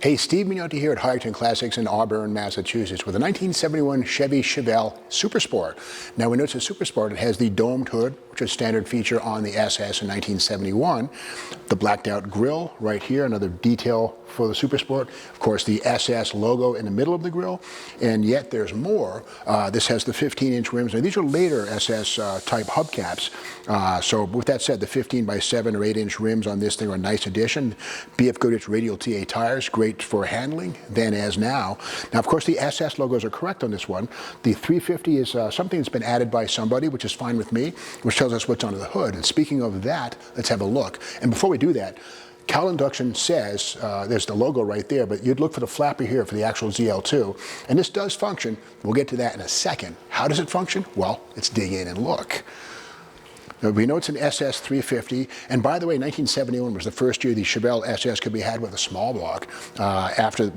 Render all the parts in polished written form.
Hey, Steve Magnante here at High-Octane Classics in Auburn, Massachusetts with a 1971 Chevy Chevelle Super Sport. Now we know it's a Super Sport. It has the domed hood, which is a standard feature on the SS in 1971. The blacked out grille right here, another detail for the Super Sport. Of course, the SS logo in the middle of the grille. And yet there's more. This has the 15-inch rims. Now these are later SS type hubcaps. So with that said, the 15 by 7 or 8-inch rims on this thing are a nice addition. BF Goodrich radial TA tires, great for handling then as now. Now, of course, the SS logos are correct on this one. The 350 is something that's been added by somebody, which is fine with me, which tells us what's under the hood. And speaking of that, let's have a look. And before we do that, cowl induction says, there's the logo right there, but you'd look for the flapper here for the actual ZL2. And this does function. We'll get to that in a second. How does it function? Well, let's dig in and look. Now, we know it's an SS 350, and by the way, 1971 was the first year the Chevelle SS could be had with a small block.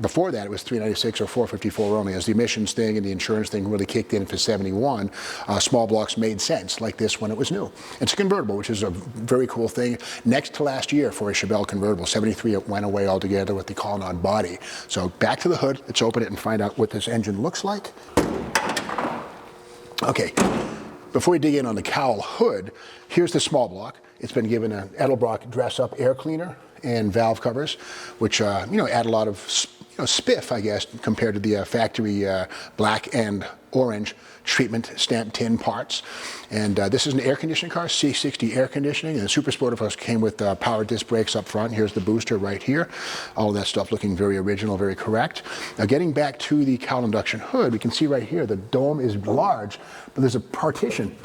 Before that, it was 396 or 454 only. As the emissions thing and the insurance thing really kicked in for 71, small blocks made sense, like this when it was new. It's a convertible, which is a very cool thing. Next to last year for a Chevelle convertible, 73, it went away altogether with the colonnade body. So back to the hood. Let's open it and find out what this engine looks like. Okay. Before we dig in on the cowl hood, here's the small block. It's been given an Edelbrock dress-up air cleaner and valve covers, which add a lot of spiff, I guess, compared to the factory black and orange treatment stamped tin parts. And this is an air conditioning car, C60 air conditioning, and the Super Sport, of course, came with power disc brakes up front. Here's the booster right here. All of that stuff looking very original, very correct. Now, getting back to the cowl induction hood, we can see right here the dome is large, but there's a partition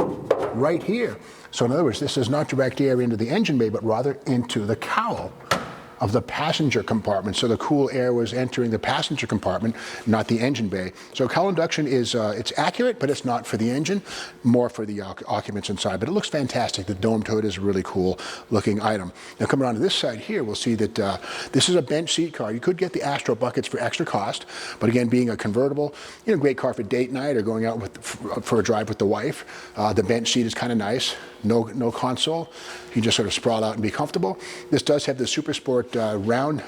right here. So in other words, this is not direct air into the engine bay, but rather into the cowl of the passenger compartment. So the cool air was entering the passenger compartment, not the engine bay. So cowl induction is, it's accurate, but it's not for the engine, more for the occupants inside. But it looks fantastic. The domed hood is a really cool looking item. Now coming around to this side here, we'll see that this is a bench seat car. You could get the Astro buckets for extra cost, but again, being a convertible, great car for date night or going out for a drive with the wife. The bench seat is kind of nice. No console. You can just sort of sprawl out and be comfortable. This does have the Super Sport round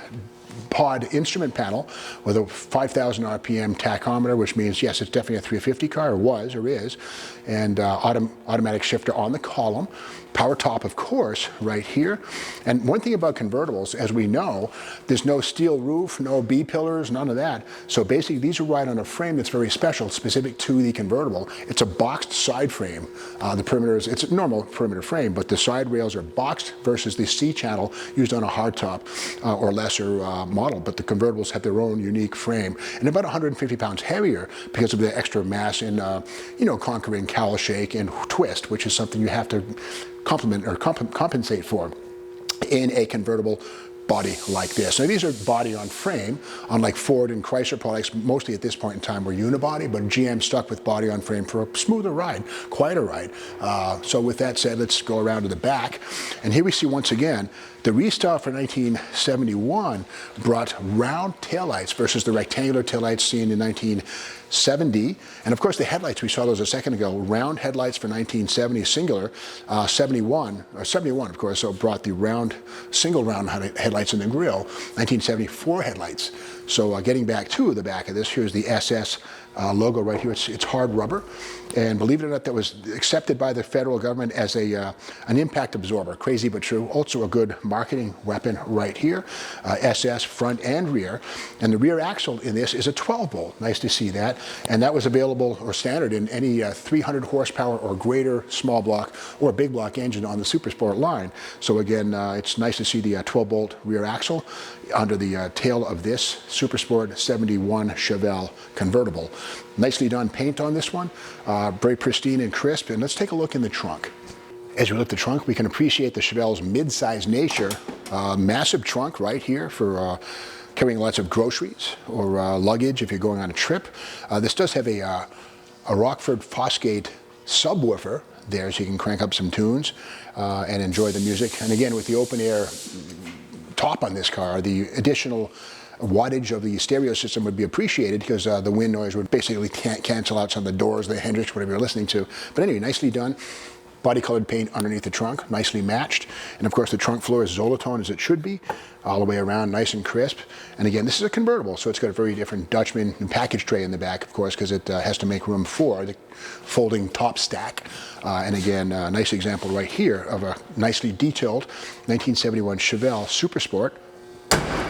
pod instrument panel with a 5,000 RPM tachometer, which means, yes, it's definitely a 350 car, or was, or is, and automatic shifter on the column. Power top, of course, right here. And one thing about convertibles, as we know, there's no steel roof, no B-pillars, none of that. So basically, these are right on a frame that's very special, specific to the convertible. It's a boxed side frame. The perimeter it's a normal perimeter frame, but the side rails are boxed versus the C-channel used on a hardtop or lesser model. But the convertibles have their own unique frame, and about 150 pounds heavier because of the extra mass in, conquering cowl shake and twist, which is something you have to compensate for in a convertible body like this. Now these are body on frame, unlike Ford and Chrysler products, mostly at this point in time were unibody, but GM stuck with body on frame for a smoother ride, quieter ride. So with that said, let's go around to the back. And here we see once again, the restyle for 1971 brought round taillights versus the rectangular taillights seen in 1970. And of course the headlights, we saw those a second ago, round headlights for 1970 singular, 71 of course, so brought the round, single round headlights in the grille, 1974 headlights. So getting back to the back of this, here's the SS logo right here. It's hard rubber, and believe it or not, that was accepted by the federal government as an impact absorber. Crazy but true. Also a good marketing weapon right here. SS front and rear, and the rear axle in this is a 12-bolt. Nice to see that, and that was available or standard in any 300 horsepower or greater small block or big block engine on the Super Sport line. So again, it's nice to see the 12-bolt rear axle under the tail of this Super Sport 71 Chevelle convertible. Nicely done paint on this one, very pristine and crisp. And let's take a look in the trunk. As we look at the trunk, we can appreciate the Chevelle's mid-size nature. Massive trunk right here for carrying lots of groceries or luggage if you're going on a trip. This does have a Rockford Fosgate subwoofer there, so you can crank up some tunes and enjoy the music. And again, with the open air top on this car, the additional wattage of the stereo system would be appreciated because the wind noise would basically cancel out some of the doors, the Hendrix, whatever you're listening to. But anyway, nicely done. Body colored paint underneath the trunk, nicely matched. And of course the trunk floor is Zolatone as it should be, all the way around, nice and crisp. And again, this is a convertible, so it's got a very different Dutchman and package tray in the back, of course, because it has to make room for the folding top stack. And again, a nice example right here of a nicely detailed 1971 Chevelle Super Sport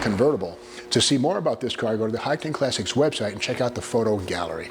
convertible. To see more about this car, go to the High-Octane Classics website and check out the photo gallery.